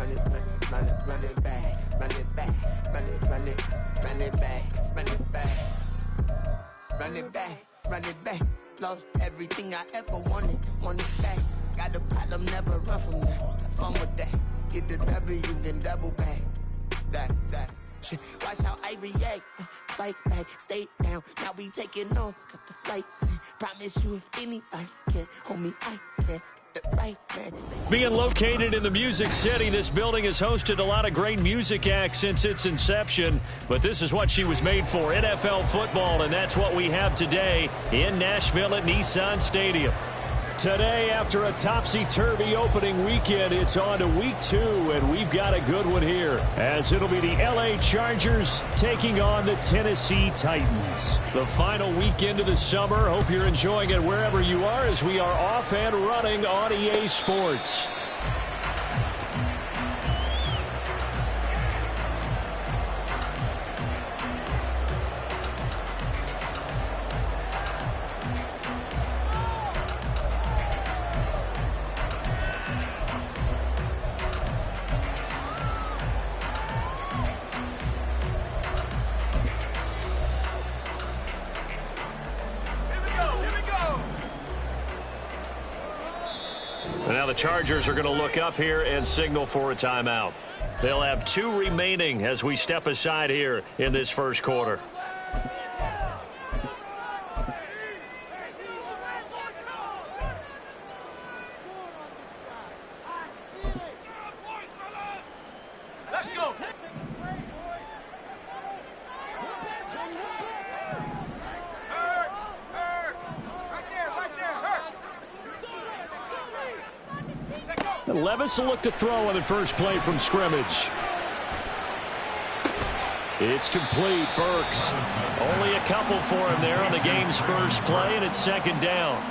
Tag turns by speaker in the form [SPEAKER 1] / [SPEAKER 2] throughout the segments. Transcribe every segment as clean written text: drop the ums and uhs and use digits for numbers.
[SPEAKER 1] run it back, run it back, run it back, run it back, run it back, run it back, run it back. Lost everything I ever wanted it back. Got a problem, never run from that. Have fun with that. Get the W, then double back. That shit. Watch how I react. Fight back, stay down. Now we taking off. Got the flight. Promise you, if anybody can hold me, I can. Right, man.
[SPEAKER 2] Being located in the Music City, this building has hosted a lot of great music acts since its inception. But this is what she was made for, NFL football, and that's what we have today in Nashville at Nissan Stadium. Today, after a topsy-turvy opening weekend, it's on to week 2, and we've got a good one here, as it'll be the LA Chargers taking on the Tennessee Titans. The final weekend of the summer. Hope you're enjoying it wherever you are, as we are off and running on EA Sports. Now the Chargers are going to look up here and signal for a timeout. They'll have 2 remaining as we step aside here in this first quarter.
[SPEAKER 3] Let's go.
[SPEAKER 2] Levis will look to throw on the first play from scrimmage. It's complete. Burks. Only a couple for him there on the game's first play, and it's second down.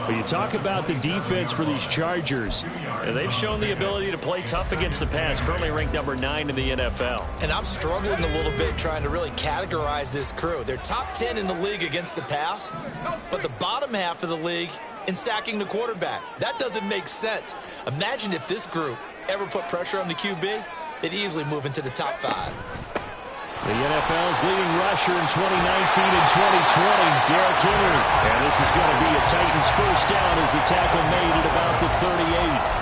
[SPEAKER 2] But you talk about the defense for these Chargers. They've shown the ability to play tough against the pass, currently ranked number 9 in the NFL.
[SPEAKER 4] And I'm struggling a little bit trying to really categorize this crew. They're top 10 in the league against the pass, but the bottom half of the league in sacking the quarterback. That doesn't make sense. Imagine if this group ever put pressure on the QB, they'd easily move into the top 5.
[SPEAKER 2] The NFL's leading rusher in 2019 and 2020, Derrick Henry. And this is going to be a Titans first down as the tackle made at about the 38.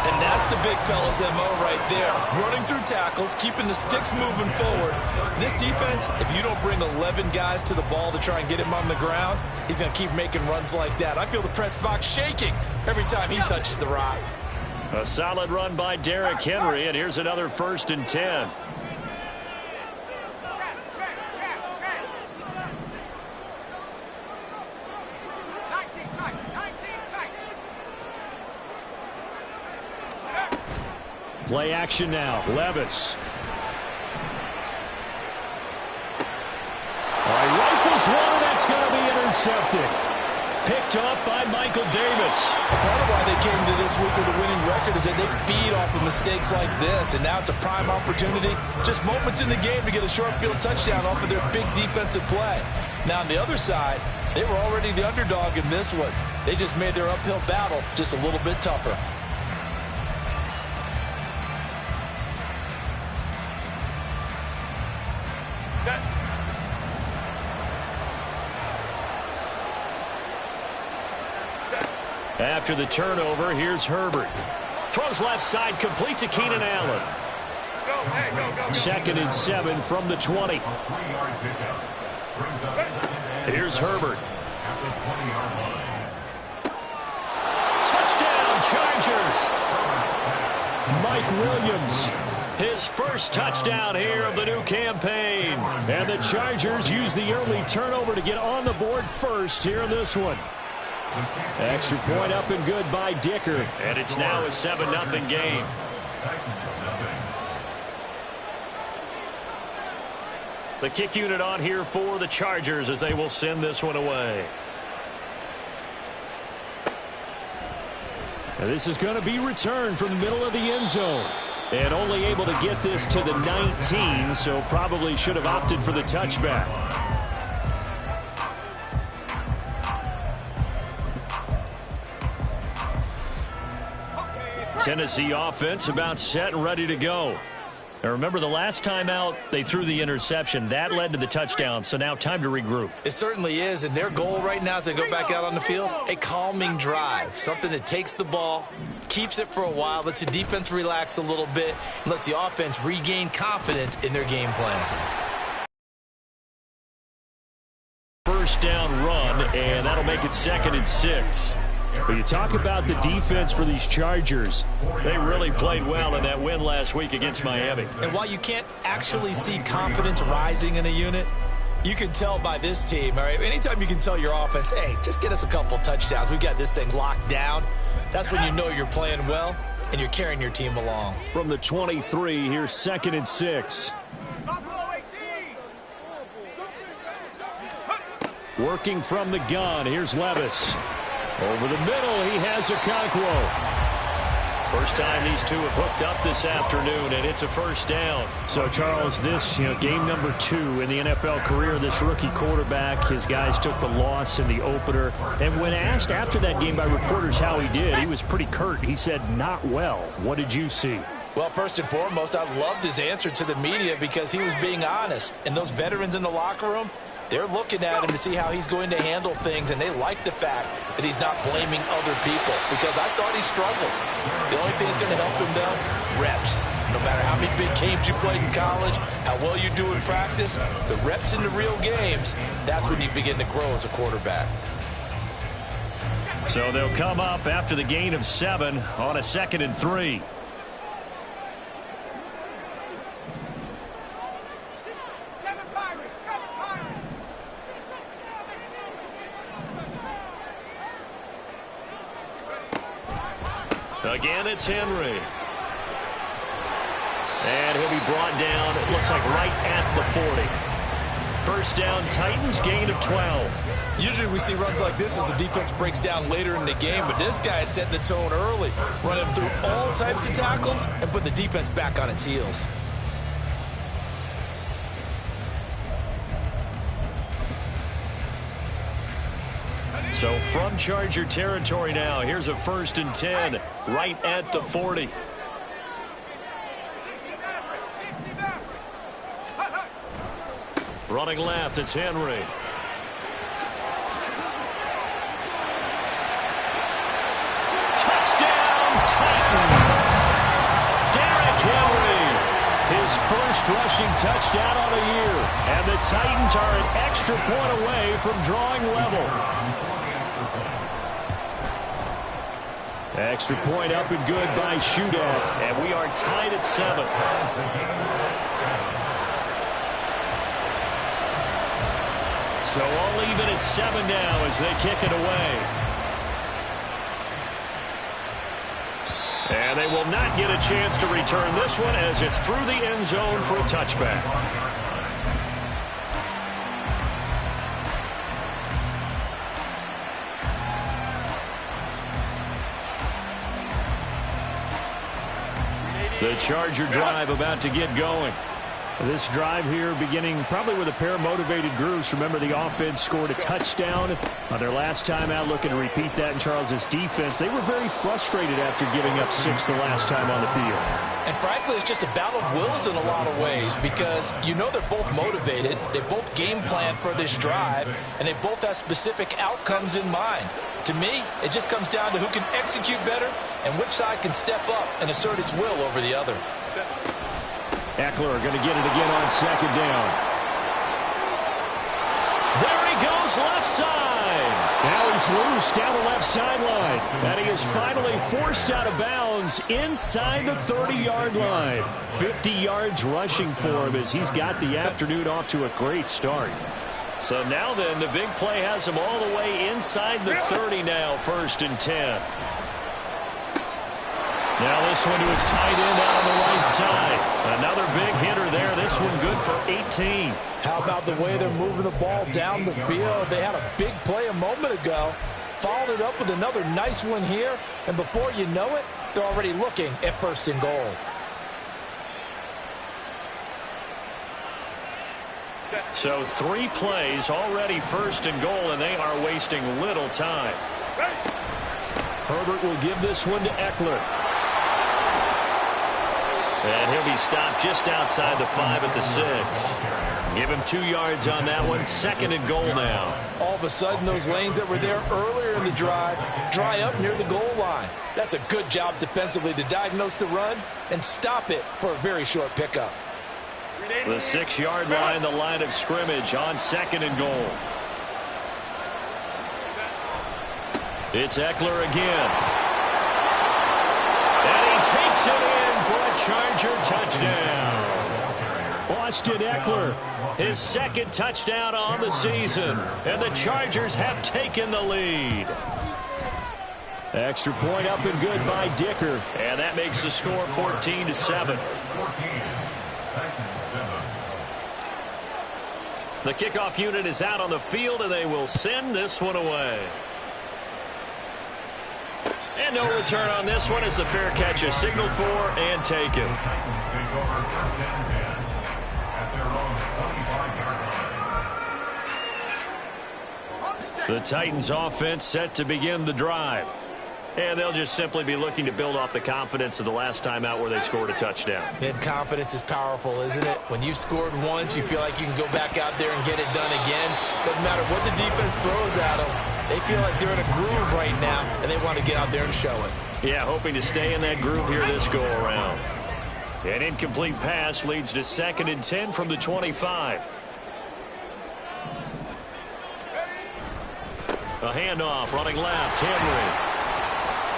[SPEAKER 4] And that's the big fella's MO right there. Running through tackles, keeping the sticks moving forward. This defense, if you don't bring 11 guys to the ball to try and get him on the ground, he's going to keep making runs like that. I feel the press box shaking every time he touches the rock.
[SPEAKER 2] A solid run by Derrick Henry, and here's another 1st and 10. Play action now. Levis. All right, rifles one. That's going to be intercepted. Picked off by Michael Davis.
[SPEAKER 5] Part of why they came to this week with a winning record is that they feed off of mistakes like this, and now it's a prime opportunity. Just moments in the game to get a short field touchdown off of their big defensive play. Now, on the other side, they were already the underdog in this one. They just made their uphill battle just a little bit tougher.
[SPEAKER 2] After the turnover, here's Herbert. Throws left side, complete to Keenan Allen. Second and 7 from the 20. Here's Herbert. Touchdown, Chargers. Mike Williams. His first touchdown here of the new campaign. And the Chargers use the early turnover to get on the board first here in this one. Extra point up and good by Dicker. And it's now a 7-0 game. The kick unit on here for the Chargers as they will send this one away. And this is going to be returned from the middle of the end zone. And only able to get this to the 19, so probably should have opted for the touchback. Tennessee offense about set and ready to go. Now remember, the last time out, they threw the interception. That led to the touchdown, so now time to regroup.
[SPEAKER 4] It certainly is, and their goal right now as they go back out on the field, a calming drive, something that takes the ball, keeps it for a while, lets the defense relax a little bit, and lets the offense regain confidence in their game plan.
[SPEAKER 2] First down run, and that'll make it 2nd and 6.
[SPEAKER 6] But you talk about the defense for these Chargers.
[SPEAKER 2] They really played well in that win last week against Miami.
[SPEAKER 4] And while you can't actually see confidence rising in a unit, you can tell by this team, all right? Anytime you can tell your offense, hey, just get us a couple touchdowns, we've got this thing locked down, that's when you know you're playing well and you're carrying your team along.
[SPEAKER 6] From the 23, here's 2nd and 6. Working from the gun, here's Levis. Over the middle, he has Okonkwo.
[SPEAKER 2] First time these two have hooked up this afternoon, and it's a first down.
[SPEAKER 6] So, Charles, this, game number 2 in the NFL career, this rookie quarterback, his guys took the loss in the opener. And when asked after that game by reporters how he did, he was pretty curt. He said, not well. What did you see?
[SPEAKER 5] Well, first and foremost, I loved his answer to the media because he was being honest. And those veterans in the locker room, they're looking at him to see how he's going to handle things, and they like the fact that he's not blaming other people because I thought he struggled. The only thing that's going to help him, though, reps. No matter how many big games you played in college, how well you do in practice, the reps in the real games, that's when you begin to grow as a quarterback.
[SPEAKER 2] So they'll come up after the gain of 7 on a 2nd and 3. Again, it's Henry. And he'll be brought down, it looks like right at the 40. First down, Titans, gain of 12.
[SPEAKER 4] Usually we see runs like this as the defense breaks down later in the game, but this guy is setting the tone early, running through all types of tackles and putting the defense back on its heels.
[SPEAKER 2] So from Charger territory now, here's a 1st and 10 right at the 40. Running left, it's Henry. Touchdown, Titans! Derrick Henry, his first rushing touchdown of the year. And the Titans are an extra point away from drawing level. Extra point up and good by Shudak. And we are tied at 7. So all even at 7 now as they kick it away. And they will not get a chance to return this one as it's through the end zone for a touchback. The Charger drive about to get going.
[SPEAKER 6] This drive here beginning probably with a pair of motivated groups. Remember, the offense scored a touchdown on their last time out, looking to repeat that in Charles' defense. They were very frustrated after giving up 6 the last time on the field.
[SPEAKER 5] And frankly, it's just a battle of wills in a lot of ways because you know they're both motivated, they both game plan for this drive, and they both have specific outcomes in mind. To me, it just comes down to who can execute better and which side can step up and assert its will over the other.
[SPEAKER 6] Eckler going to get it again on 2nd down.
[SPEAKER 2] There he goes, left side.
[SPEAKER 6] Now he's loose down the left sideline. And he is finally forced out of bounds inside the 30-yard line. 50 yards rushing for him as he's got the afternoon off to a great start.
[SPEAKER 2] So now then, the big play has him all the way inside the 30 now, 1st and 10. Now this one to his tight end out on the right side. Another big hitter there. This one good for 18.
[SPEAKER 5] How about the way they're moving the ball down the field? They had a big play a moment ago. Followed it up with another nice one here. And before you know it, they're already looking at 1st and goal.
[SPEAKER 2] So 3 plays already 1st and goal, and they are wasting little time.
[SPEAKER 6] Herbert will give this one to Eckler.
[SPEAKER 2] And he'll be stopped just outside the 5 at the 6. Give him 2 yards on that one. 2nd and goal now.
[SPEAKER 5] All of a sudden, those lanes that were there earlier in the drive dry up near the goal line. That's a good job defensively to diagnose the run and stop it for a very short pickup.
[SPEAKER 2] The 6-yard line, the line of scrimmage on 2nd and goal. It's Ekeler again. And he takes it in for a Charger touchdown. Austin Ekeler, his 2nd touchdown on the season. And the Chargers have taken the lead. Extra point up and good by Dicker. And that makes the score 14-7. The kickoff unit is out on the field, and they will send this one away. And no return on this one as the fair catch is signaled for and taken. The Titans offense set to begin the drive. And they'll just simply be looking to build off the confidence of the last time out where they scored a touchdown.
[SPEAKER 4] And confidence is powerful, isn't it? When you've scored once, you feel like you can go back out there and get it done again. Doesn't matter what the defense throws at them. They feel like they're in a groove right now, and they want to get out there and show it.
[SPEAKER 2] Yeah, hoping to stay in that groove here this go-around. An incomplete pass leads to 2nd and 10 from the 25. A handoff, running left, Henry.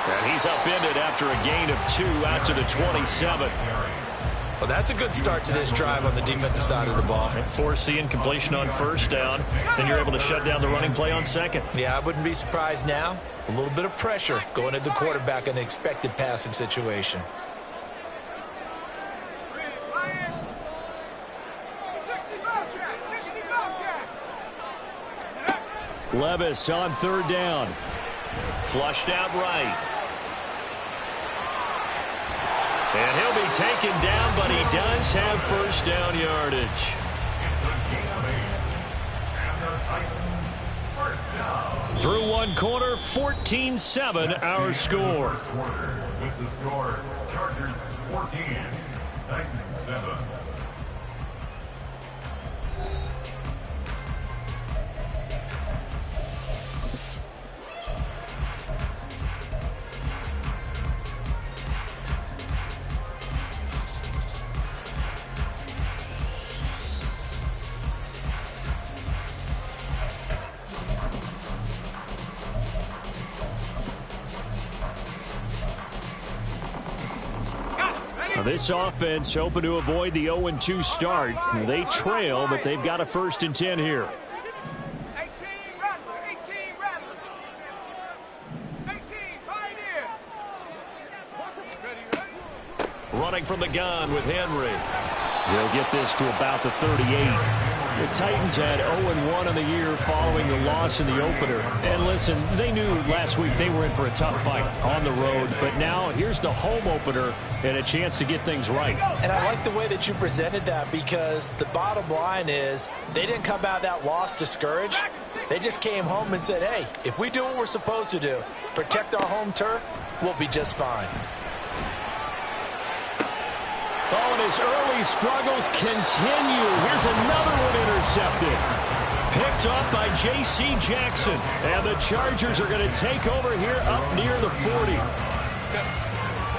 [SPEAKER 2] And he's upended after a gain of 2 out to the 27.
[SPEAKER 4] Well, that's a good start to this drive on the defensive side of the ball.
[SPEAKER 2] And force the incompletion on 1st down. Then you're able to shut down the running play on 2nd.
[SPEAKER 4] Yeah, I wouldn't be surprised now. A little bit of pressure going at the quarterback in an expected passing situation.
[SPEAKER 2] Levis on 3rd down. Flushed out right. And he'll be taken down, but he does have 1st down yardage. Through one quarter, 14-7 our score.
[SPEAKER 7] With the score, Chargers 14, Titans 7.
[SPEAKER 2] This offense hoping to avoid the 0-2 start. They trail, but they've got a 1st and 10 here.
[SPEAKER 3] 18, Pioneer.
[SPEAKER 2] Running from the gun with Henry. They'll get this to about the 38. The Titans had 0-1 on the year following the loss in the opener. And listen, they knew last week they were in for a tough fight on the road. But now here's the home opener and a chance to get things right.
[SPEAKER 5] And I like the way that you presented that, because the bottom line is they didn't come out of that loss discouraged. They just came home and said, hey, if we do what we're supposed to do, protect our home turf, we'll be just fine.
[SPEAKER 2] Oh, and his early struggles continue. Here's another one intercepted. Picked up by J.C. Jackson. And the Chargers are going to take over here up near the 40.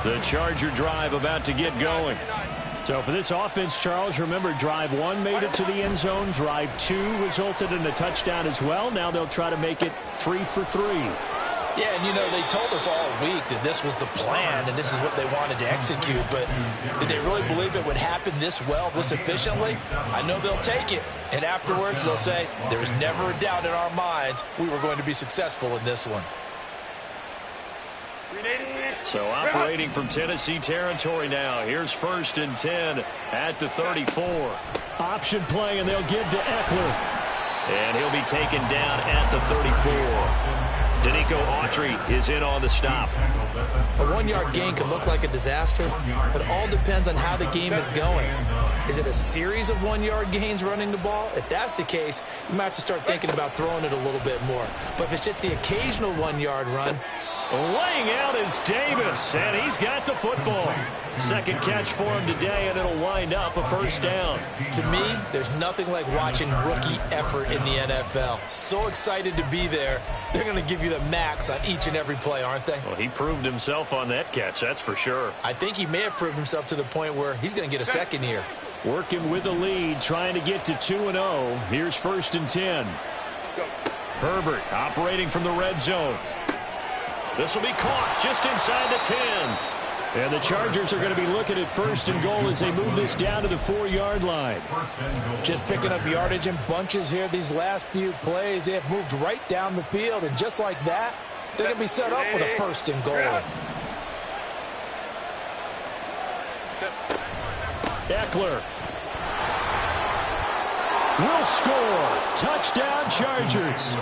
[SPEAKER 2] The Charger drive about to get going. So for this offense, Charles, remember, drive 1 made it to the end zone. Drive 2 resulted in a touchdown as well. Now they'll try to make it 3 for 3.
[SPEAKER 5] Yeah, and you know, they told us all week that this was the plan and this is what they wanted to execute, but did they really believe it would happen this well, this efficiently? I know they'll take it, and afterwards they'll say, there was never a doubt in our minds we were going to be successful in this one.
[SPEAKER 2] So operating from Tennessee territory now. Here's 1st and 10 at the 34. Option play, and they'll give to Ekeler. And he'll be taken down at the 34. Danico Autry is in on the stop.
[SPEAKER 4] A 1-yard gain could look like a disaster, but it all depends on how the game is going. Is it a series of 1-yard gains running the ball? If that's the case, you might have to start thinking about throwing it a little bit more. But if it's just the occasional 1-yard run,
[SPEAKER 2] Laying out is Davis, and he's got the football. Second catch for him today, and it'll wind up a first down.
[SPEAKER 4] To me, there's nothing like watching rookie effort in the NFL. So excited to be there. They're going to give you the max on each and every play, aren't they?
[SPEAKER 2] Well, he proved himself on that catch, that's for sure.
[SPEAKER 4] I think he may have proved himself to the point where he's going to get a second here.
[SPEAKER 2] Working with a lead, trying to get to 2-0. Here's 1st and 10. Herbert operating from the red zone. This will be caught just inside the 10. And the Chargers are going to be looking at 1st and goal as they move this down to the 4-yard line.
[SPEAKER 5] Just picking up yardage in bunches here these last few plays. They have moved right down the field, and just like that, they're going to be set up with a 1st and goal.
[SPEAKER 2] Eckler will score. Touchdown, Chargers.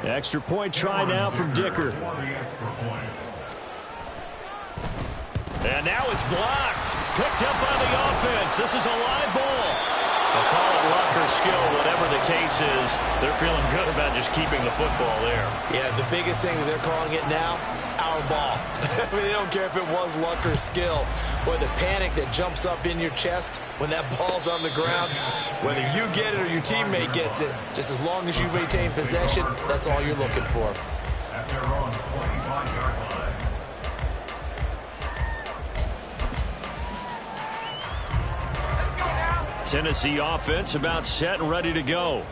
[SPEAKER 2] Extra point try now from Dicker. And now it's blocked. Picked up by the offense. This is a live ball. They'll call it luck or skill, whatever the case is. They're feeling good about just keeping the football there.
[SPEAKER 4] Yeah, the biggest thing that they're calling it now, our ball. I mean, they don't care if it was luck or skill. Boy, the panic that jumps up in your chest when that ball's on the ground, whether you get it or your teammate gets it, just as long as you maintain possession, that's all you're looking for.
[SPEAKER 7] At their own 25-yard line.
[SPEAKER 2] Tennessee offense about set and ready to go.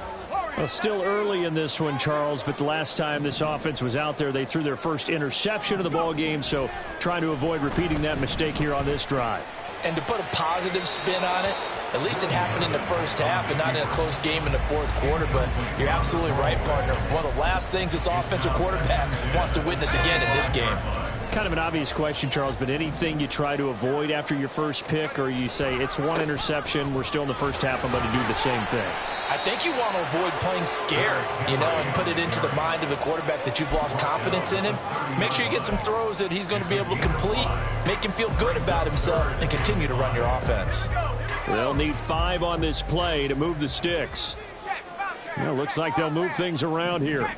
[SPEAKER 2] Well, still early in this one, Charles, but the last time this offense was out there, they threw their first interception of the ball game, so trying to avoid repeating that mistake here on this drive.
[SPEAKER 5] And to put a positive spin on it, at least it happened in the first half and not in a close game in the fourth quarter, but you're absolutely right, partner. One of the last things this offensive quarterback wants to witness again in this game.
[SPEAKER 6] Kind of an obvious question, Charles, but anything you try to avoid after your first pick, or you say it's one interception, we're still in the first half, I'm going to do the same thing?
[SPEAKER 5] I think you want to avoid playing scared, and put it into the mind of the quarterback that you've lost confidence in him. Make sure you get some throws that he's going to be able to complete, make him feel good about himself, and continue to run your offense.
[SPEAKER 2] They'll need 5 on this play to move the sticks. Well, looks like they'll move things around here.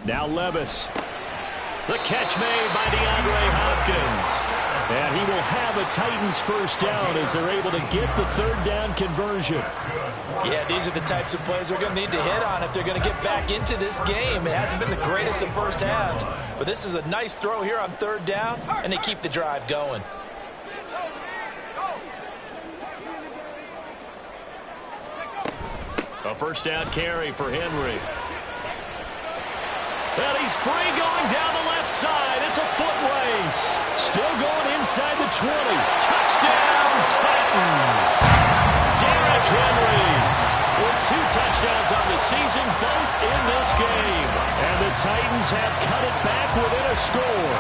[SPEAKER 2] Now Levis. The catch made by DeAndre Hopkins. And he will have a Titans first down as they're able to get the 3rd down conversion.
[SPEAKER 5] Yeah, these are the types of plays they're going to need to hit on if they're going to get back into this game. It hasn't been the greatest of first halves, but this is a nice throw here on 3rd down, and they keep the drive going.
[SPEAKER 2] A first down carry for Henry. And he's free going down the left side. It's a foot race. Still going inside the 20. Touchdown, Titans. Derrick Henry with 2 touchdowns on the season, both in this game. And the Titans have cut it back within a score.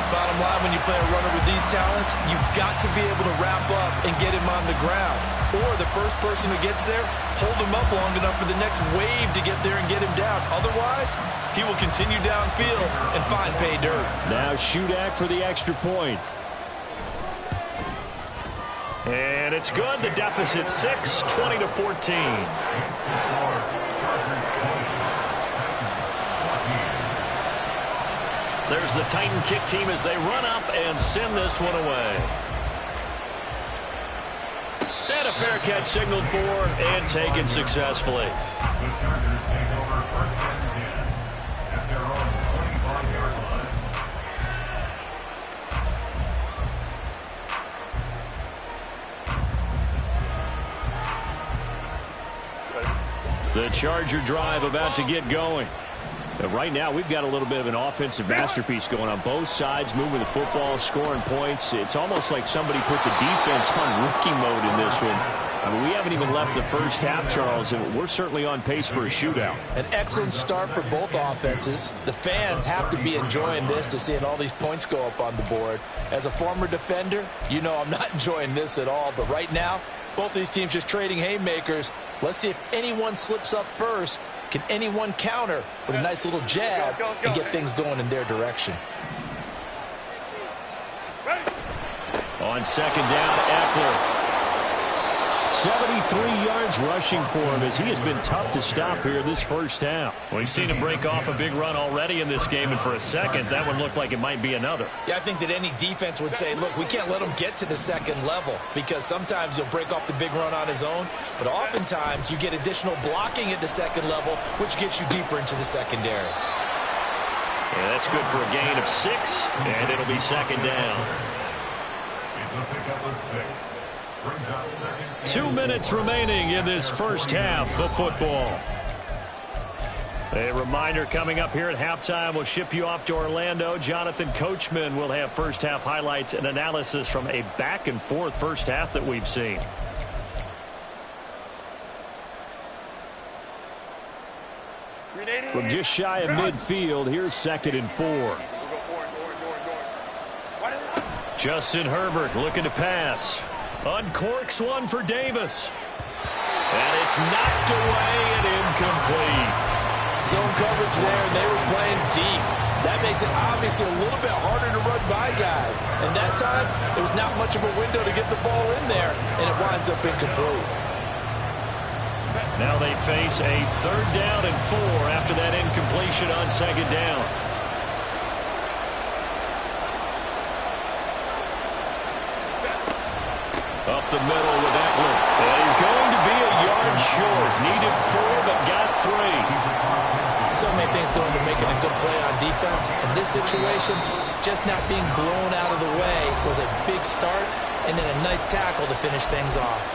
[SPEAKER 4] Bottom line, when you play a runner with these talents, you've got to be able to wrap up and get him on the ground. Or the first person who gets there, hold him up long enough for the next wave to get there and get him down. Otherwise, he will continue downfield and find pay dirt.
[SPEAKER 2] Now Shudak for the extra point. And it's good. The deficit 6, 20-14. There's the Titan kick team as they run up and send this one away. And a fair catch signaled for and taken successfully.
[SPEAKER 7] The Chargers take over 1st and 10 at their own 25-yard line.
[SPEAKER 2] The Charger drive about to get going. Right now, we've got a little bit of an offensive masterpiece going on. Both sides moving the football, scoring points. It's almost like somebody put the defense on rookie mode in this one. I mean, we haven't even left the first half, Charles, and we're certainly on pace for a shootout.
[SPEAKER 5] An excellent start for both offenses. The fans have to be enjoying this to seeing all these points go up on the board. As a former defender, you know I'm not enjoying this at all. But right now, both these teams just trading haymakers. Let's see if anyone slips up first. Can anyone counter with a nice little jab and get things going in their direction?
[SPEAKER 2] On 2nd down, Eckler.
[SPEAKER 6] 73 yards rushing for him as he has been tough to stop here this first half.
[SPEAKER 2] We've seen him break off a big run already in this game, and for a second, that one looked like it might be another.
[SPEAKER 4] Yeah, I think that any defense would say, look, we can't let him get to the second level because sometimes he'll break off the big run on his own, but oftentimes you get additional blocking at the second level, which gets you deeper into the secondary.
[SPEAKER 2] Yeah, that's good for a gain of 6, and it'll be second down.
[SPEAKER 7] It's a pickup of 6. Brings up second.
[SPEAKER 2] 2 minutes remaining in this first half of football. A reminder coming up here at halftime. We'll ship you off to Orlando. Jonathan Coachman will have first half highlights and analysis from a back-and-forth first half that we've seen.
[SPEAKER 6] From just shy of midfield, here's 2nd and 4.
[SPEAKER 2] Justin Herbert looking to pass. Uncorks one for Davis. And it's knocked away and incomplete.
[SPEAKER 5] Zone coverage there, and they were playing deep. That makes it obviously a little bit harder to run by guys. And that time, there was not much of a window to get the ball in there, and it winds up incomplete.
[SPEAKER 2] Now they face a 3rd down and 4 after that incompletion on 2nd down. Up the middle with Eckler. And he's going to be a yard short. Needed 4, but got 3.
[SPEAKER 4] So many things go into making a good play on defense. In this situation, just not being blown out of the way was a big start, and then a nice tackle to finish things off.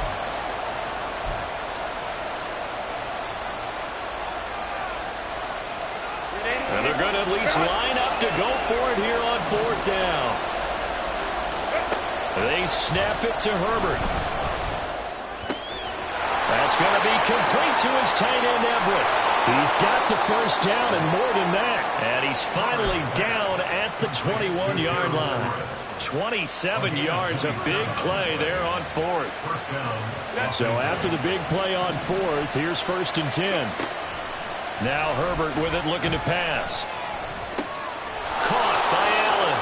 [SPEAKER 2] And they're going to at least line up to go for it here on 4th down. They snap it to Herbert. That's going to be complete to his tight end, Everett.
[SPEAKER 6] He's got the first down and more than that.
[SPEAKER 2] And he's finally down at the 21-yard line. 27 yards, a big play there on 4th.
[SPEAKER 6] So after the big play on 4th, here's 1st and 10.
[SPEAKER 2] Now Herbert with it, looking to pass. Caught by Allen.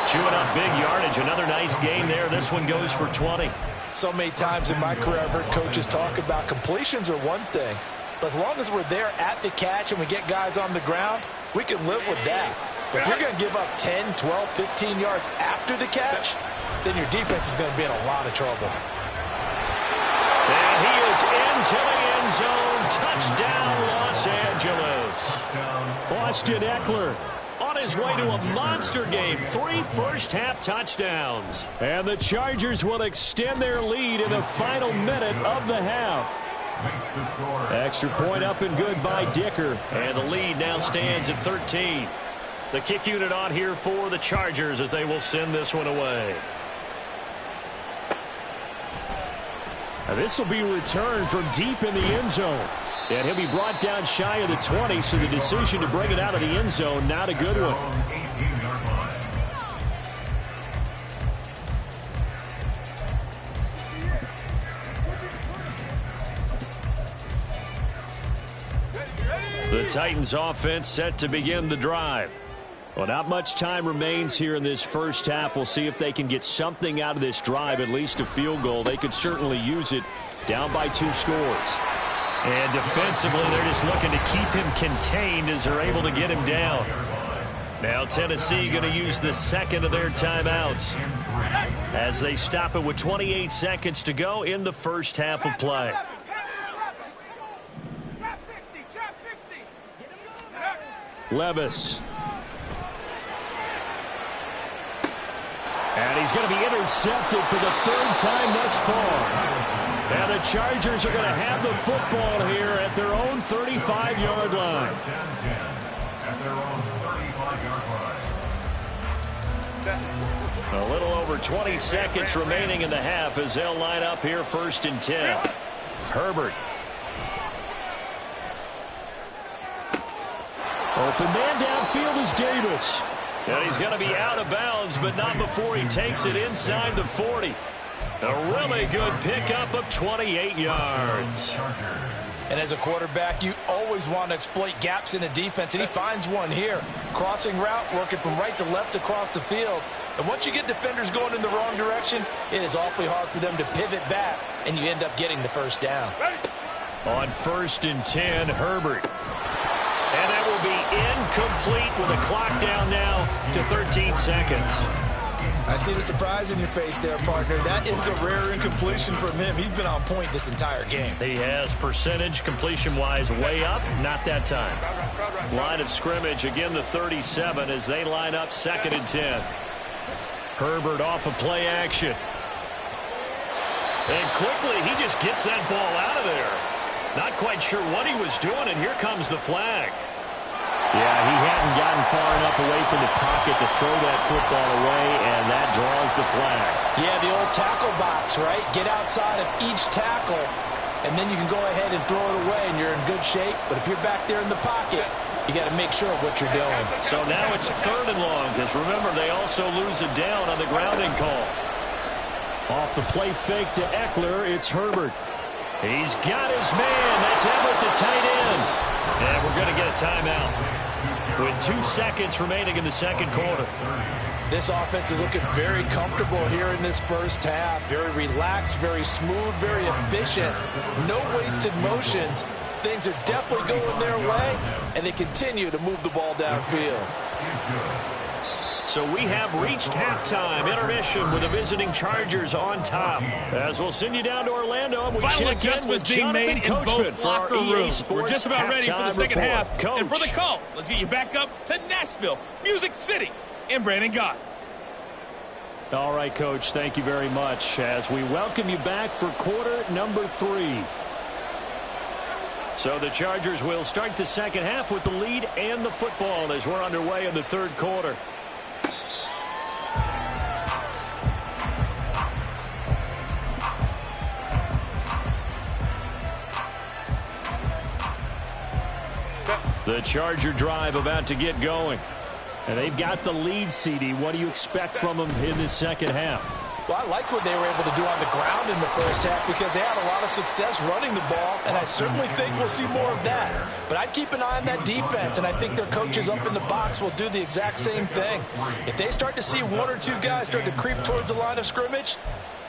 [SPEAKER 2] Chewing up big yardage. Another nice gain there. This one goes for 20.
[SPEAKER 5] So many times in my career, I've heard coaches talk about completions are one thing, but as long as we're there at the catch and we get guys on the ground, we can live with that. But if you're going to give up 10, 12, 15 yards after the catch, then your defense is going to be in a lot of trouble.
[SPEAKER 2] And he is into the end zone. Touchdown, Los Angeles.
[SPEAKER 6] Austin Eckler
[SPEAKER 2] on his way to a monster game. 3 first-half touchdowns.
[SPEAKER 6] And the Chargers will extend their lead in the final minute of the half. Extra point up and good by Dicker.
[SPEAKER 2] And the lead now stands at 13. The kick unit on here for the Chargers as they will send this one away.
[SPEAKER 6] Now this will be returned from deep in the end zone. And he'll be brought down shy of the 20, so the decision to bring it out of the end zone, not a good one.
[SPEAKER 2] The Titans offense set to begin the drive.
[SPEAKER 6] Well, not much time remains here in this first half. We'll see if they can get something out of this drive, at least a field goal. They could certainly use it, down by 2 scores.
[SPEAKER 2] And defensively, they're just looking to keep him contained as they're able to get him down. Now Tennessee going to use the second of their timeouts as they stop it with 28 seconds to go in the first half of play.
[SPEAKER 6] Levis. And he's going to be intercepted for the 3rd time thus far. And the Chargers are going to have the football here at their own 35-yard line.
[SPEAKER 2] A little over 20 seconds remaining in the half as they'll line up here 1st and 10. Herbert.
[SPEAKER 6] Open man downfield is Davis.
[SPEAKER 2] And he's going to be out of bounds, but not before he takes it inside the 40. A really good pickup of 28 yards.
[SPEAKER 5] And as a quarterback, you always want to exploit gaps in a defense, and he finds one here. Crossing route, working from right to left across the field. And once you get defenders going in the wrong direction, it is awfully hard for them to pivot back, and you end up getting the first down.
[SPEAKER 2] On 1st and 10, Herbert. And that will be incomplete with a clock down now to 13 seconds.
[SPEAKER 4] I see the surprise in your face there, partner. That is a rare incompletion from him. He's been on point this entire game.
[SPEAKER 2] He has percentage completion-wise way up. Not that time. Line of scrimmage, again, the 37 as they line up 2nd and 10. Herbert off of play action. And quickly, he just gets that ball out of there. Not quite sure what he was doing, and here comes the flag.
[SPEAKER 6] Yeah, he hadn't gotten far enough away from the pocket to throw that football away, and that draws the flag.
[SPEAKER 5] Yeah, the old tackle box, right? Get outside of each tackle, and then you can go ahead and throw it away, and you're in good shape. But if you're back there in the pocket, you got to make sure of what you're doing.
[SPEAKER 2] So now it's 3rd and long, because remember, they also lose a down on the grounding call.
[SPEAKER 6] Off the play fake to Eckler, it's Herbert.
[SPEAKER 2] He's got his man. That's Everett, the tight end. And we're going to get a timeout with 2 seconds remaining in the 2nd quarter.
[SPEAKER 5] This offense is looking very comfortable here in this first half. Very relaxed, very smooth, very efficient. No wasted motions. Things are definitely going their way, and they continue to move the ball downfield.
[SPEAKER 2] So we have reached halftime intermission with the visiting Chargers on top. As we'll send you down to Orlando. We
[SPEAKER 3] Final
[SPEAKER 2] check
[SPEAKER 3] adjustments
[SPEAKER 2] in with
[SPEAKER 3] being made in
[SPEAKER 2] Coachman
[SPEAKER 3] both locker rooms. We're just about ready for the second half.
[SPEAKER 2] Coach.
[SPEAKER 3] And for the call, let's get you back up to Nashville, Music City, and Brandon Gott.
[SPEAKER 6] All right, Coach, thank you very much as we welcome you back for quarter number 3.
[SPEAKER 2] So the Chargers will start the second half with the lead and the football as we're underway in the 3rd quarter. The Charger drive about to get going.
[SPEAKER 6] And they've got the lead, CD. What do you expect from them in the second half?
[SPEAKER 5] Well, I like what they were able to do on the ground in the first half because they had a lot of success running the ball, and I certainly think we'll see more of that. But I'd keep an eye on that defense, and I think their coaches up in the box will do the exact same thing. If they start to see 1 or 2 guys start to creep towards the line of scrimmage,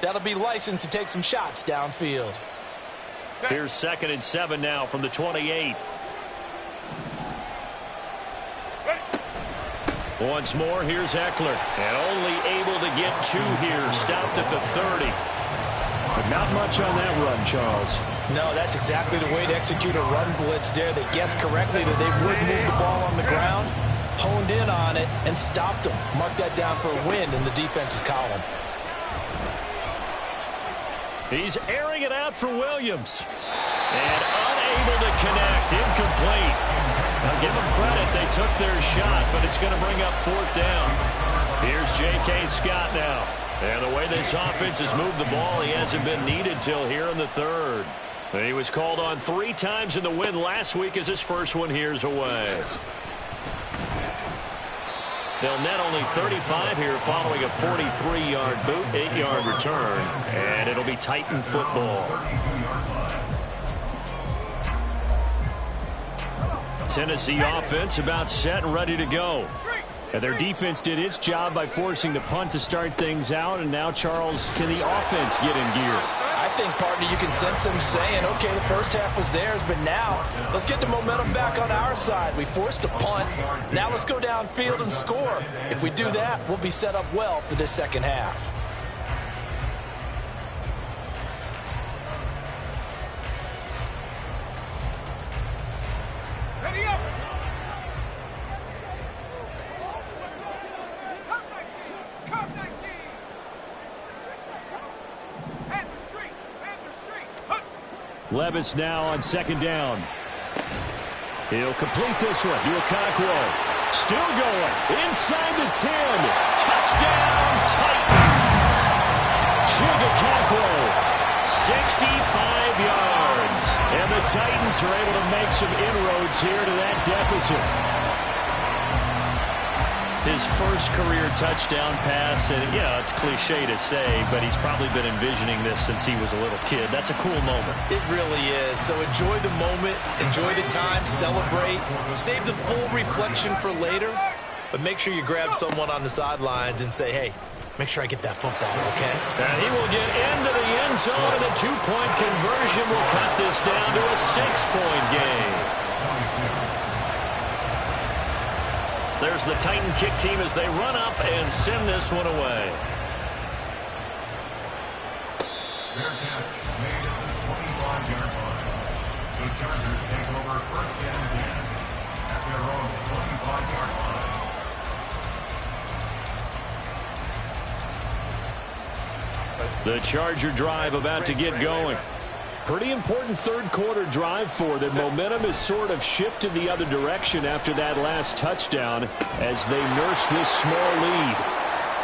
[SPEAKER 5] that'll be licensed to take some shots downfield.
[SPEAKER 2] Here's 2nd and 7 now from the 28. Once more, here's Eckler. And only able to get 2 here. Stopped at the 30.
[SPEAKER 6] But not much on that run, Charles.
[SPEAKER 5] No, that's exactly the way to execute a run blitz there. They guessed correctly that they would move the ball on the ground, honed in on it, and stopped them. Mark that down for a win in the defense's column.
[SPEAKER 2] He's airing it out for Williams. And unable to connect. Incomplete. Now give them credit. They took their shot, but it's going to bring up 4th down. Here's J.K. Scott now. And the way this offense has moved the ball, he hasn't been needed till here in the 3rd. He was called on 3 times in the win last week as his first one here's away. They'll net only 35 here following a 43-yard boot, 8-yard return. And it'll be Titan football. Tennessee offense about set and ready to go.
[SPEAKER 6] And their defense did its job by forcing the punt to start things out. And now, Charles, can the offense get in gear?
[SPEAKER 5] I think, partner, you can sense them saying, okay, the first half was theirs, but now let's get the momentum back on our side. We forced a punt. Now let's go downfield and score. If we do that, we'll be set up well for this second half.
[SPEAKER 3] Ready up. Come 19.
[SPEAKER 6] Levis now on 2nd down. He'll complete this one. Okonkwo still going. Inside the 10. Touchdown, Titans. Okonkwo, 65 yards. And the Titans are able to make some inroads here to that deficit.
[SPEAKER 2] His first career touchdown pass, and yeah, it's cliche to say, but he's probably been envisioning this since he was a little kid. That's a cool moment.
[SPEAKER 4] It really is. So enjoy the moment, enjoy the time, celebrate, save the full reflection for later, but make sure you grab someone on the sidelines and say, hey, Make sure I get that football, okay?
[SPEAKER 2] And he will get into the end zone, and a two-point conversion will cut this down to a 6-point game. There's the Titan kick team as they run up and send this one away.
[SPEAKER 7] Fair catch made at the 25-yard line. The Chargers take over first and 10 at their own 25-yard line.
[SPEAKER 2] The Charger drive about to get going. Pretty important third-quarter drive for them. Momentum has sort of shifted the other direction after that last touchdown as they nurse this small lead.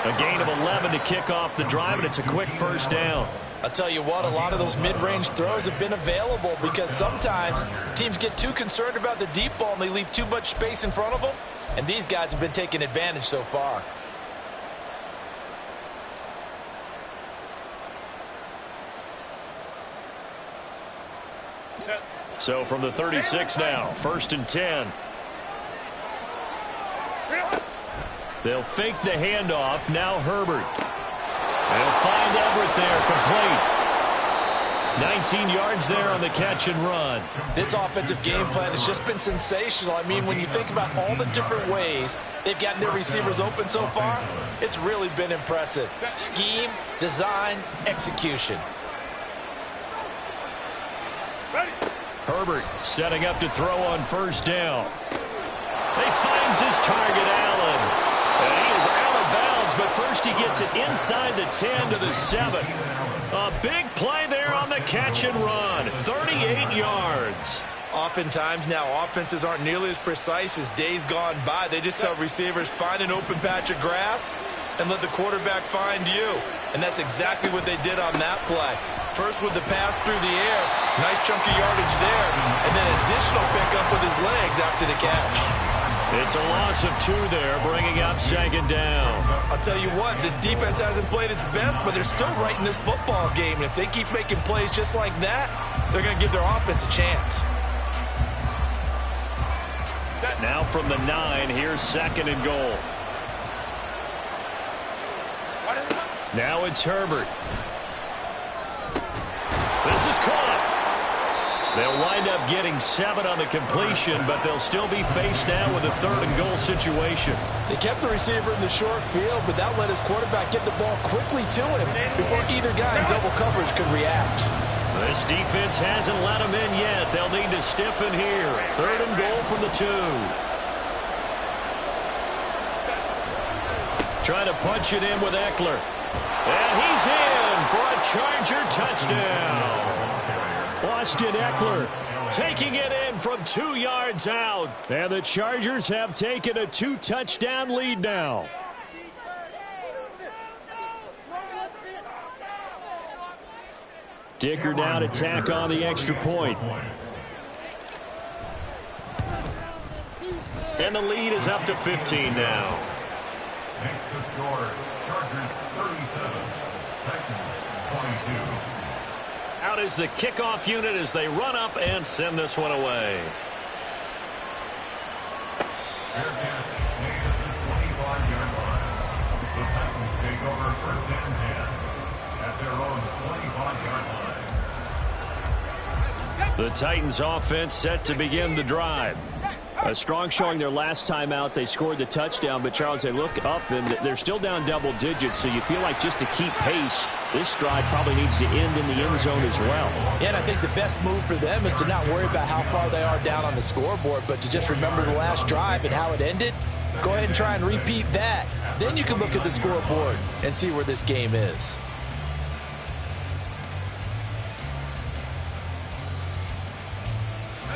[SPEAKER 2] A gain of 11 to kick off the drive, and it's a quick first down.
[SPEAKER 4] I'll tell you what, a lot of those mid-range throws have been available because sometimes teams get too concerned about the deep ball and they leave too much space in front of them, and these guys have been taking advantage so far.
[SPEAKER 2] So from the 36 now, first and 10. They'll fake the handoff. Now Herbert. They'll find Everett there, complete. 19 yards there on the catch and run.
[SPEAKER 4] This offensive game plan has just been sensational. I mean, when you think about all the different ways they've gotten their receivers open so far, it's really been impressive. Scheme, design, execution.
[SPEAKER 2] Herbert setting up to throw on first down. He finds his target, Allen. And he is out of bounds, but first he gets it inside the 10 to the 7. A big play there on the catch and run. 38 yards.
[SPEAKER 4] Oftentimes now offenses aren't nearly as precise as days gone by. They just tell receivers, find an open patch of grass and let the quarterback find you. And that's exactly what they did on that play. First with the pass through the air, nice chunk of yardage there, and then additional pickup with his legs after the catch.
[SPEAKER 2] It's a loss of 2 there, bringing up second down.
[SPEAKER 4] I'll tell you what, this defense hasn't played its best, but they're still right in this football game. And if they keep making plays just like that, they're going to give their offense a chance.
[SPEAKER 2] Now from the 9, here's second and goal. Now it's Herbert. This is caught. They'll wind up getting 7 on the completion, but they'll still be faced now with a third and goal situation.
[SPEAKER 4] They kept the receiver in the short field, but that let his quarterback get the ball quickly to him before either guy in double coverage could react.
[SPEAKER 2] This defense hasn't let them in yet. They'll need to stiffen here. Third and goal from the 2. Trying to punch it in with Eckler. And he's in for a Charger touchdown. Austin Eckler taking it in from 2 yards out. And the Chargers have taken a 2-touchdown lead now. Dicker now to tack on the extra point. And the lead is up to 15 now.
[SPEAKER 7] Makes the score Chargers 37, Titans 22.
[SPEAKER 2] Out is the kickoff unit as they run up and send this one away.
[SPEAKER 7] Fair catch made at the 25-yard line. The Titans take over first and 10 at their own 25-yard line.
[SPEAKER 2] The Titans offense set to begin the drive. A strong showing their last time out. They scored the touchdown, but Charles, they look up and they're still down double digits, so you feel like just to keep pace, this drive probably needs to end in the end zone as well.
[SPEAKER 4] Yeah, and I think the best move for them is to not worry about how far they are down on the scoreboard, but to just remember the last drive and how it ended. Go ahead and try and repeat that. Then you can look at the scoreboard and see where this game is.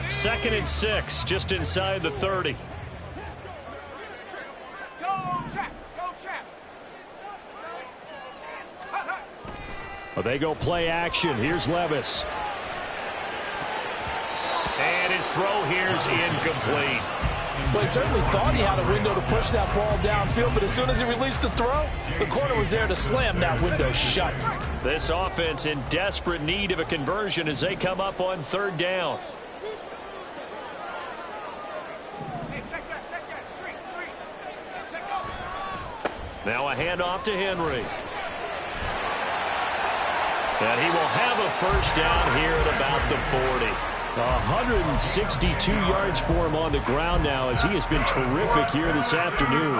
[SPEAKER 2] Second and 6, just inside the 30. Well, they go play action. Here's Levis. And his throw here's incomplete.
[SPEAKER 4] Well, he certainly thought he had a window to push that ball downfield, but as soon as he released the throw, the corner was there to slam that window shut.
[SPEAKER 2] This offense in desperate need of a conversion as they come up on third down. Now a handoff to Henry. And he will have a first down here at about the 40. 162 yards for him on the ground now as he has been terrific here this afternoon.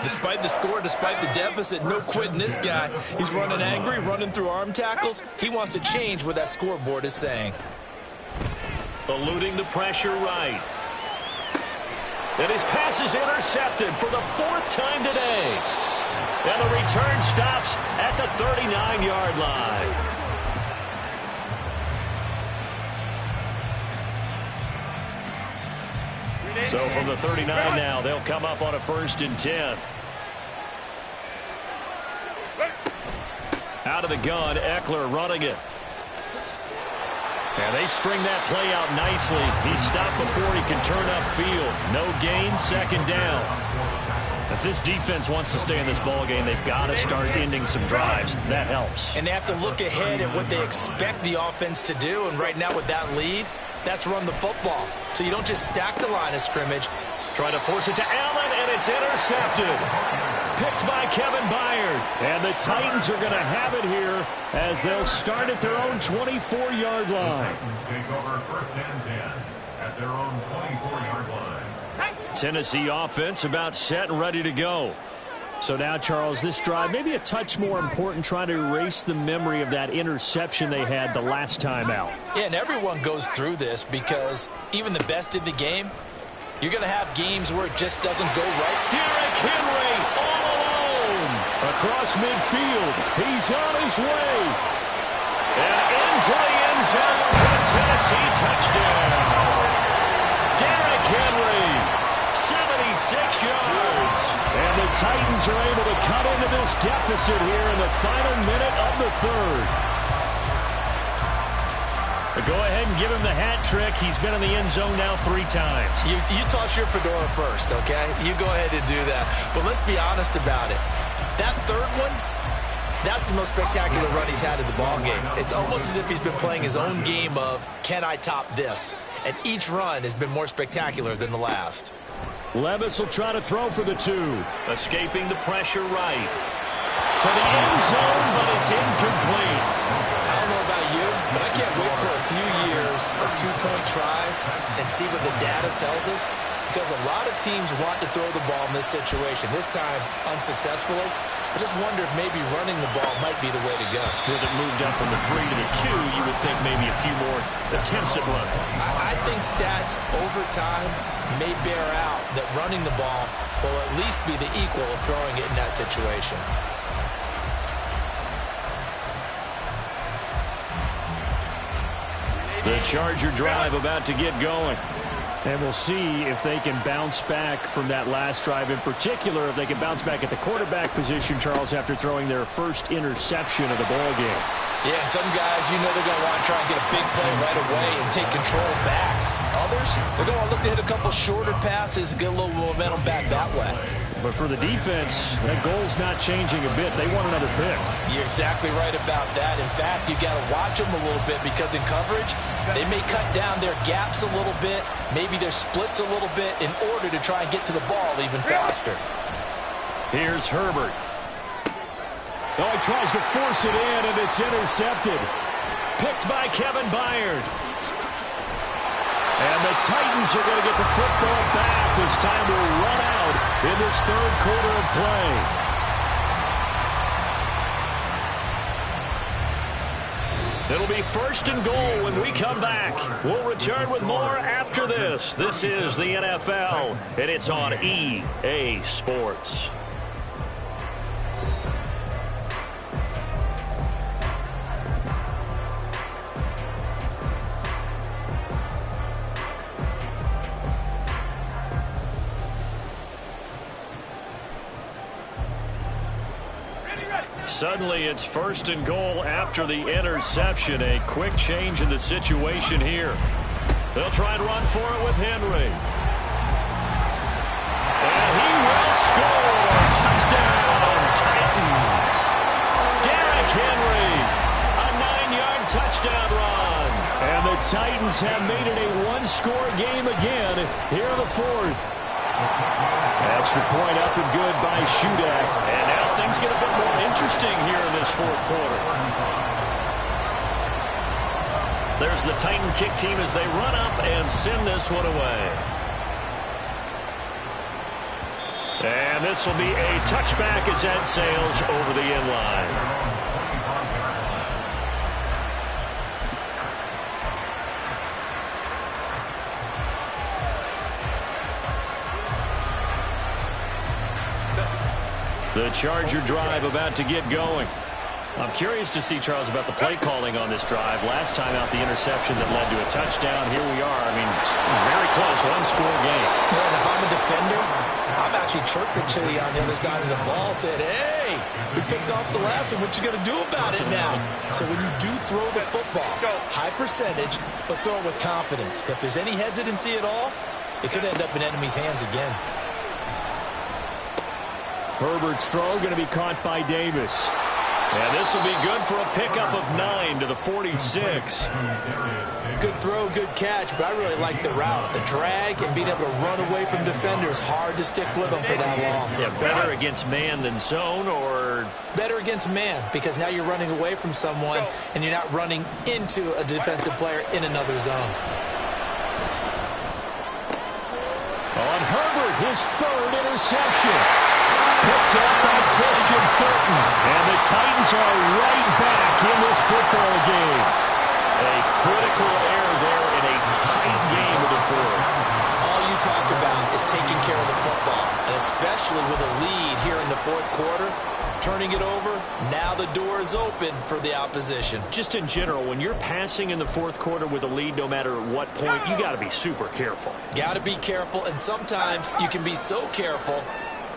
[SPEAKER 4] Despite the score, despite the deficit, no quitting this guy. He's running angry, running through arm tackles. He wants to change what that scoreboard is saying.
[SPEAKER 2] Eluding the pressure right. And his pass is intercepted for the 4th time today. And the return stops at the 39-yard line. So from the 39 now, they'll come up on a 1st and 10. Out of the gun, Eckler running it. And they string that play out nicely. He's stopped before he can turn upfield. No gain, 2nd down. If this defense wants to stay in this ballgame, they've got to start ending some drives. That helps.
[SPEAKER 4] And they have to look ahead at what they expect the offense to do. And right now with that lead, that's run the football. So you don't just stack the line of scrimmage.
[SPEAKER 2] Trying to force it to Allen, and it's intercepted. Picked by Kevin Byard. And the Titans are going to have it here as they'll start at their own 24-yard line.
[SPEAKER 7] Titans take over 1st and 10 at their own 24-yard line.
[SPEAKER 2] Tennessee offense about set and ready to go.
[SPEAKER 6] So now, Charles, this drive maybe a touch more important, trying to erase the memory of that interception they had the last time out.
[SPEAKER 4] Yeah, and everyone goes through this because even the best in the game, you're going to have games where it just doesn't go right.
[SPEAKER 2] Derrick Henry all alone.
[SPEAKER 6] Across midfield. He's on his way.
[SPEAKER 2] And into the end zone for a Tennessee touchdown. Derrick Henry, 76 yards.
[SPEAKER 6] And the Titans are able to cut into this deficit here in the final minute of the 3rd.
[SPEAKER 2] Go ahead and give him the hat trick. He's been in the end zone now 3 times.
[SPEAKER 4] You toss your fedora first, okay? You go ahead and do that. But let's be honest about it. That 3rd one, that's the most spectacular run he's had in the ballgame. It's almost as if he's been playing his own game of, can I top this? And each run has been more spectacular than the last.
[SPEAKER 6] Levis will try to throw for the 2.
[SPEAKER 2] Escaping the pressure right. To the end zone, but it's incomplete.
[SPEAKER 4] I don't know about you, but I can't wait for a few years of 2-point tries and see what the data tells us, because a lot of teams want to throw the ball in this situation, this time unsuccessfully. I just wonder if maybe running the ball might be the way to go.
[SPEAKER 2] With it moved up from the 3 to the 2, you would think maybe a few more attempts at running.
[SPEAKER 4] I think stats over time may bear out that running the ball will at least be the equal of throwing it in that situation.
[SPEAKER 2] The Charger drive about to get going.
[SPEAKER 6] And we'll see if they can bounce back from that last drive. In particular, if they can bounce back at the quarterback position, Charles, after throwing their first interception of the ballgame.
[SPEAKER 5] Yeah, some guys, you know they're going to want to try and get a big play right away and take control back. Others, they're going to look to hit a couple shorter passes and get a little momentum back that way.
[SPEAKER 6] But for the defense, that goal's not changing a bit. They want another pick.
[SPEAKER 5] You're exactly right about that. In fact, you've got to watch them a little bit because in coverage, they may cut down their gaps a little bit, maybe their splits a little bit in order to try and get to the ball even faster.
[SPEAKER 2] Here's Herbert.
[SPEAKER 6] Oh, he tries to force it in, and it's intercepted.
[SPEAKER 2] Picked by Kevin Byard.
[SPEAKER 6] And the Titans are going to get the football back as time will run out in this 3rd quarter of play.
[SPEAKER 2] It'll be 1st and goal when we come back. We'll return with more after this. This is the NFL, and it's on EA Sports. Suddenly, it's 1st and goal after the interception. A quick change in the situation here. They'll try and run for it with Henry. And he will score. Touchdown, Titans. Derrick Henry, a 9-yard touchdown run.
[SPEAKER 6] And the Titans have made it a 1-score game again here in the 4th.
[SPEAKER 2] Extra point up and good by Shudak. And now things get a bit more interesting here in this fourth quarter. There's the Titan kick team as they run up and send this one away. And this will be a touchback as that sails over the end line. The Charger drive about to get going. I'm curious to see, Charles, about the play calling on this drive. Last time out, the interception that led to a touchdown. Here we are. I mean, very close, one-score game.
[SPEAKER 4] Yeah, and if I'm a defender, I'm actually chirping Chili on the other side of the ball, saying, hey, we picked off the last one. What you going to do about it now? So when you do throw the football, high percentage, but throw it with confidence. Because if there's any hesitancy at all, it could end up in enemy's hands again.
[SPEAKER 2] Herbert's throw going to be caught by Davis. And this will be good for a pickup of 9 to the 46.
[SPEAKER 4] Good throw, good catch, but I really like the route. The drag and being able to run away from defenders, hard to stick with them for that long.
[SPEAKER 2] Yeah, better against man than zone, or?
[SPEAKER 4] Better against man, because now you're running away from someone and you're not running into a defensive player in another zone.
[SPEAKER 2] On Herbert, his third interception. Picked up by Christian Fulton. And the Titans are right back in this football game. A critical error there in a tight game of the fourth.
[SPEAKER 4] All you talk about is taking care of the football, and especially with a lead here in the fourth quarter, turning it over, now the door is open for the opposition.
[SPEAKER 2] Just in general, when you're passing in the fourth quarter with a lead, no matter at what point, you got to be super careful.
[SPEAKER 4] Got to be careful, and sometimes you can be so careful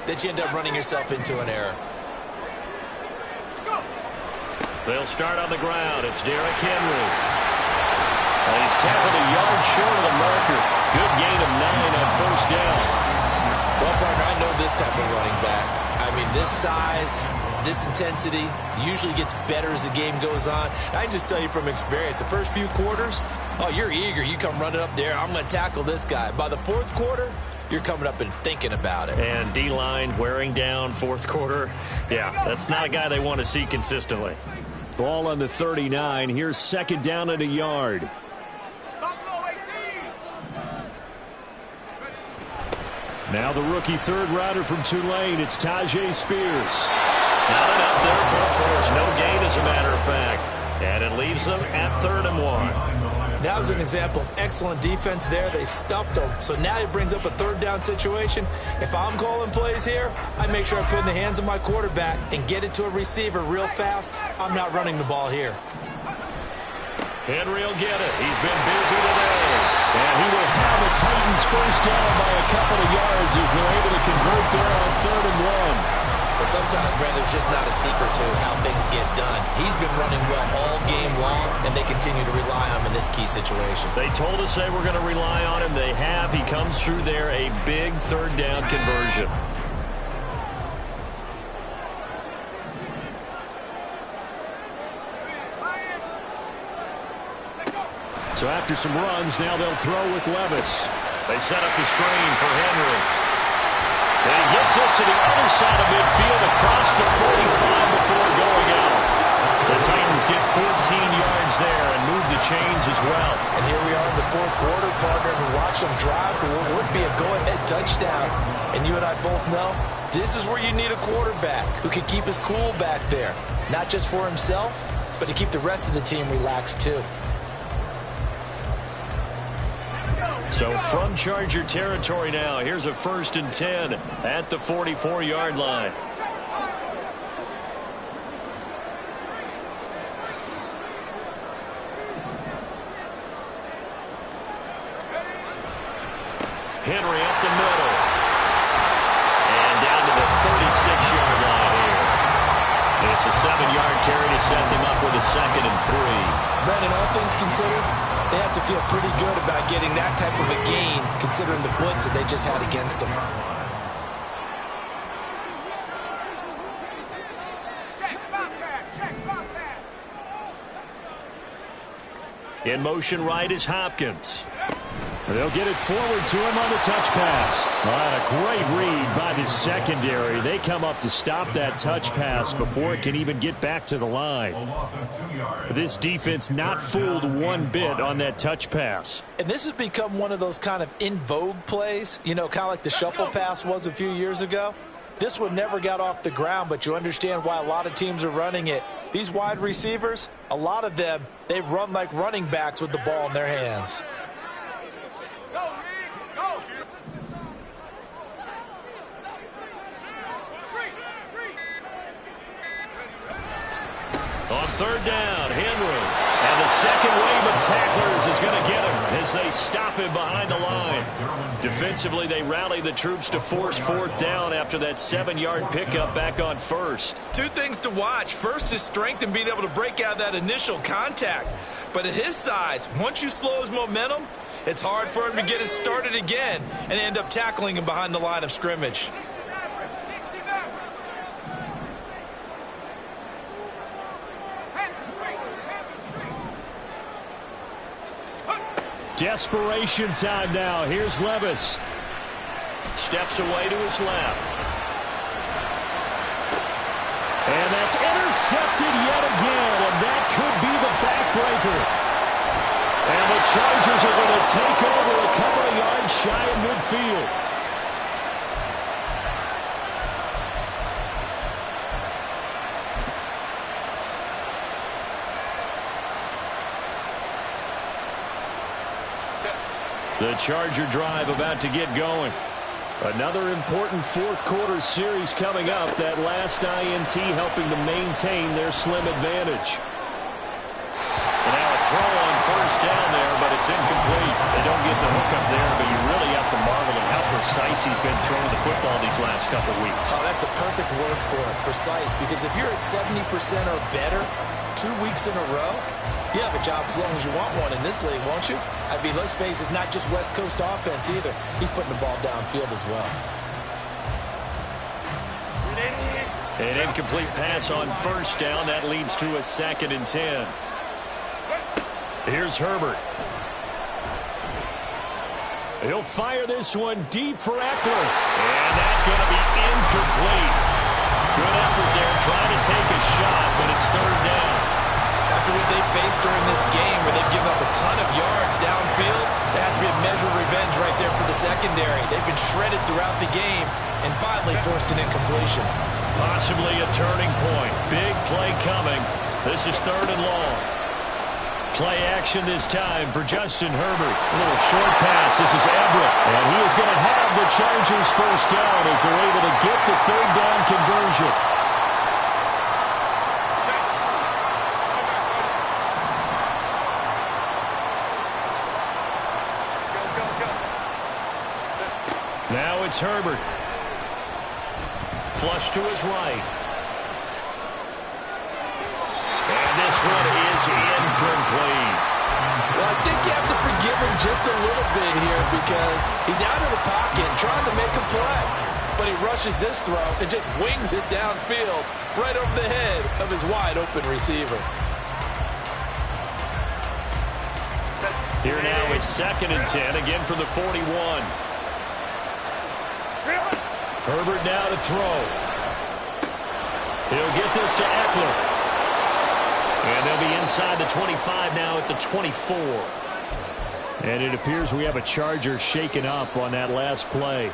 [SPEAKER 4] that you end up running yourself into an error.
[SPEAKER 2] They'll start on the ground. It's Derrick Henry. And he's tackled a yard short of the marker. Good gain of 9 on first down.
[SPEAKER 4] Well, partner, I know this type of running back. I mean, this size, this intensity usually gets better as the game goes on. I can just tell you from experience, the first few quarters, oh, you're eager. You come running up there, I'm going to tackle this guy. By the fourth quarter, you're coming up and thinking about it.
[SPEAKER 2] And D-line wearing down fourth quarter. Yeah, that's not a guy they want to see consistently. Ball on the 39. Here's second down and a yard. Now the rookie third rounder from Tulane. It's Tyjae Spears. Not enough there for a force. No gain, as a matter of fact. And it leaves them at 3rd and 1.
[SPEAKER 4] That was an example of excellent defense there. They stuffed them. So now it brings up a third down situation. If I'm calling plays here, I make sure I put it in the hands of my quarterback and get it to a receiver real fast. I'm not running the ball here.
[SPEAKER 2] Henry will get it. He's been busy today. And he will have the Titans first down by a couple of yards as they're able to convert there on 3rd and 1.
[SPEAKER 4] But sometimes, Brandon, there's just not a secret to how things get done. He's been running well all game long, and they continue to rely on him in this key situation.
[SPEAKER 2] They told us they were going to rely on him. They have. He comes through there, a big third down conversion. So after some runs, now they'll throw with Levis. They set up the screen for Henry. And he gets this to the other side of midfield across the 45 before going out. The Titans get 14 yards there and move the chains as well.
[SPEAKER 4] And here we are in the fourth quarter, partner, and watch them drive for what would be a go-ahead touchdown. And you and I both know this is where you need a quarterback who can keep his cool back there. Not just for himself, but to keep the rest of the team relaxed too.
[SPEAKER 2] So from Charger territory now, here's a 1st and 10 at the 44-yard line. Henry up the middle. And down to the 36-yard line here. It's a 7-yard carry to set them up with a 2nd and 3.
[SPEAKER 4] Brandon, all things considered, they have to feel pretty good about getting that type of a gain, considering the blitz that they just had against them.
[SPEAKER 2] In motion right is Hopkins. They'll get it forward to him on the touch pass. A great read by the secondary. They come up to stop that touch pass before it can even get back to the line. This defense not fooled one bit on that touch pass.
[SPEAKER 5] And this has become one of those kind of in vogue plays, you know, kind of like the shuffle pass was a few years ago. This one never got off the ground, but you understand why a lot of teams are running it. These wide receivers, a lot of them, they run like running backs with the ball in their hands.
[SPEAKER 2] On third down, Henry. And the second wave of tacklers is going to get him as they stop him behind the line. Defensively, they rally the troops to force fourth down after that 7-yard pickup back on first.
[SPEAKER 4] Two things to watch. First, his strength and being able to break out that initial contact. But at his size, once you slow his momentum, it's hard for him to get it started again and end up tackling him behind the line of scrimmage.
[SPEAKER 2] Desperation time now. Here's Levis. Steps away to his left. And that's intercepted yet again, and that could be the backbreaker. And the Chargers are going to take over a couple of yards shy of midfield. The Charger drive about to get going. Another important fourth quarter series coming up. That last INT helping to maintain their slim advantage. And now a throw on first down there, but it's incomplete. They don't get the hook up there, but you really have to marvel at how precise he's been throwing the football these last couple weeks.
[SPEAKER 4] Oh, that's the perfect word for it, precise, because if you're at 70% or better 2 weeks in a row, you have a job as long as you want one in this league, won't you? I mean, let's face it, it's not just West Coast offense either. He's putting the ball downfield as well.
[SPEAKER 2] An incomplete pass on first down. That leads to a 2nd and 10. Here's Herbert. He'll fire this one deep for Eckler. And that's going to be incomplete. Good effort there trying to take a shot, but it's third down.
[SPEAKER 4] After what they faced during this game where they've given up a ton of yards downfield, there has to be a measure of revenge right there for the secondary. They've been shredded throughout the game and finally forced an incompletion.
[SPEAKER 2] Possibly a turning point. Big play coming. This is 3rd and long. Play action this time for Justin Herbert. A little short pass. This is Everett. And he is going to have the Chargers first down as they're able to get the 3rd down conversion. Now it's Herbert. Flush to his right. And this one is incomplete.
[SPEAKER 5] Well, I think you have to forgive him just a little bit here because he's out of the pocket trying to make a play. But he rushes this throw and just wings it downfield right over the head of his wide-open receiver.
[SPEAKER 2] Here now it's 2nd and 10, again from the 41. Herbert now to throw. He'll get this to Eckler. And they'll be inside the 25 now at the 24. And it appears we have a Charger shaken up on that last play.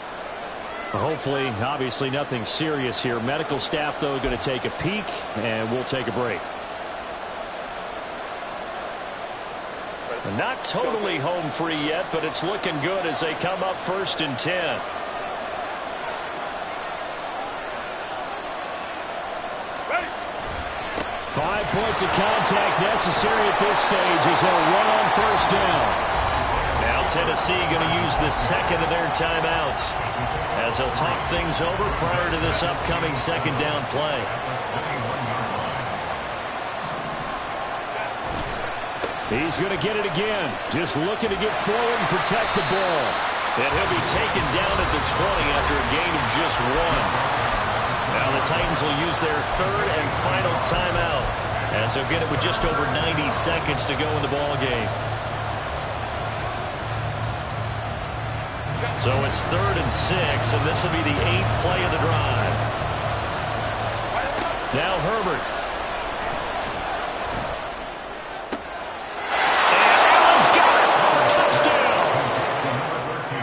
[SPEAKER 2] Hopefully, obviously nothing serious here. Medical staff, though, going to take a peek, and we'll take a break. Not totally home free yet, but it's looking good as they come up 1st and 10. Five points of contact necessary at this stage as they'll run on first down. Now Tennessee going to use the 2nd of their timeouts as they'll talk things over prior to this upcoming 2nd down play. He's going to get it again. Just looking to get forward and protect the ball. And he'll be taken down at the 20 after a gain of just 1. Now the Titans will use their 3rd and final timeout as they'll get it with just over 90 seconds to go in the ball game. So it's 3rd and 6, and this will be the 8th play of the drive. Now Herbert.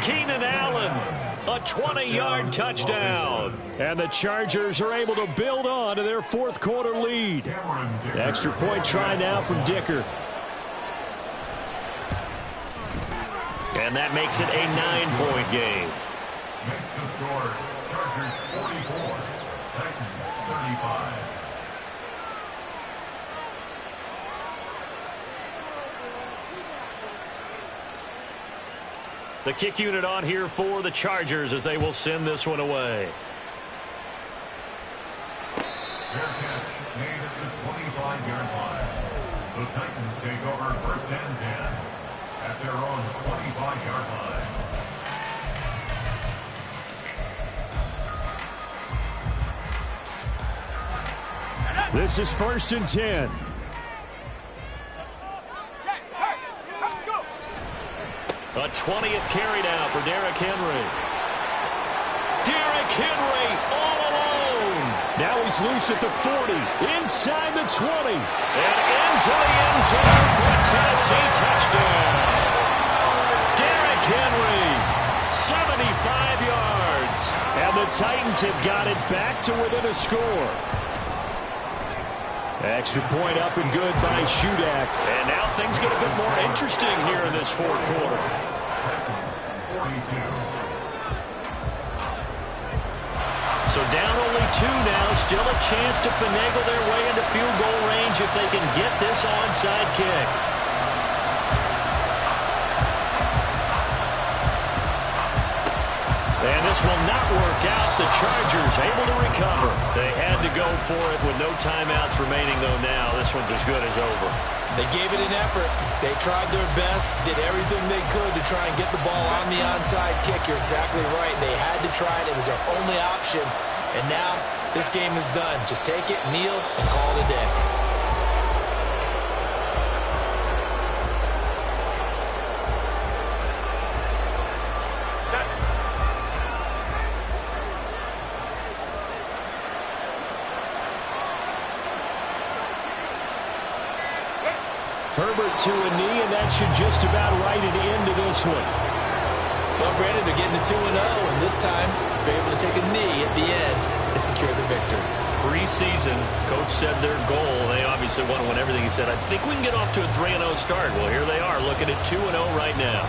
[SPEAKER 2] Keenan Allen, a 20-yard touchdown. And the Chargers are able to build on to their 4th quarter lead. The extra point try now from Dicker. And that makes it a 9-point game.
[SPEAKER 7] Makes the score Chargers 44, Titans 35.
[SPEAKER 2] The kick unit on here for the Chargers as they will send this one away.
[SPEAKER 7] Fair catch made at the 25-yard line. The Titans take over 1st and 10 at their own 25-yard line.
[SPEAKER 6] This is 1st and 10.
[SPEAKER 2] A 20th carry now for Derrick Henry. Derrick Henry all alone.
[SPEAKER 6] Now he's loose at the 40, inside the 20.
[SPEAKER 2] And into the end zone for a Tennessee touchdown. Derrick Henry, 75 yards.
[SPEAKER 6] And the Titans have got it back to within a score. Extra point up and good by Shudak.
[SPEAKER 2] And now things get a bit more interesting here in this 4th quarter. So down only 2 now. Still a chance to finagle their way into field goal range if they can get this onside kick. And this will not work out. The Chargers able to recover. They had to go for it with no timeouts remaining, though now. This one's as good as over.
[SPEAKER 4] They gave it an effort. They tried their best, did everything they could to try and get the ball on the onside kick. You're exactly right. They had to try it. It was their only option. And now this game is done. Just take it, kneel, and call it a day.
[SPEAKER 6] Herbert to a knee, and that should just about write it into this one.
[SPEAKER 4] Well, Brandon, they're getting to 2-0, and this time they're able to take a knee at the end and secure the victory.
[SPEAKER 2] Preseason, coach said their goal, they obviously want to win everything. He said, I think we can get off to a 3-0 start. Well, here they are looking at 2-0 right now.